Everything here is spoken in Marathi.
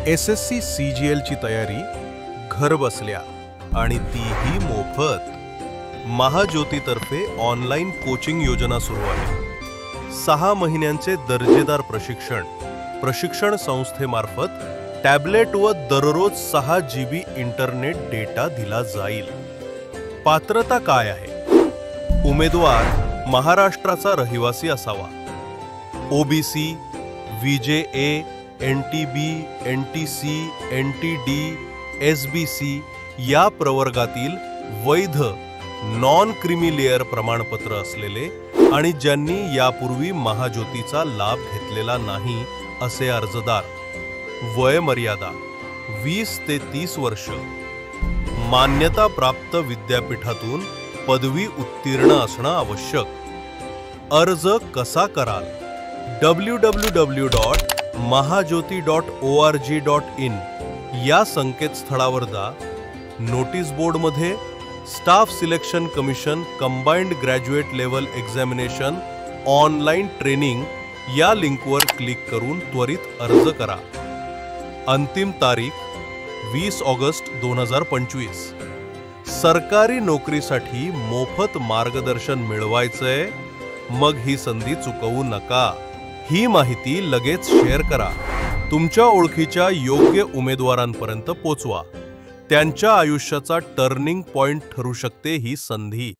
SSC CGL ची तयारी घर बसल्या आणि तीही मोफत। महाज्योतीतर्फे ऑनलाईन कोचिंग योजना सुरू आहे। 6 महिन्यांचे दर्जेदार प्रशिक्षण संस्थेमार्फत टॅबलेट व दररोज 6 GB इंटरनेट डेटा दिला जाईल। पात्रता काय आहे? उमेदवार महाराष्ट्राचा रहिवासी असावा। OBC, VJA, NTB, NTC, NTD, SBC या प्रवर्गातील वैध नॉन क्रीमी लेअर प्रमाणपत्र असलेले आणि ज्यांनी यापूर्वी महाज्योतीचा लाभ घेतलेला नाही असे अर्जदार। वय मर्यादा 20 ते 30 वर्ष। मान्यता प्राप्त विद्यापीठातून पदवी उत्तीर्ण असणं आवश्यक। अर्ज कसा कराल? www.mahajyoti.org.in या संकेतस्थळावर जा। नोटीस बोर्डमध्ये staff selection commission combined graduate level examination online training या लिंकवर क्लिक करून त्वरित अर्ज करा। अंतिम तारीख 20 ऑगस्ट 2025। सरकारी नोकरीसाठी मोफत मार्गदर्शन मिळवायचंय? मग ही संधी चुकवू नका। ही माहिती लगेच शेअर करा। तुमच्या ओळखीच्या योग्य उमेदवारांपर्यंत पोचवा। त्यांच्या आयुष्याचा टर्निंग पॉइंट ठरू शकते ही संधी।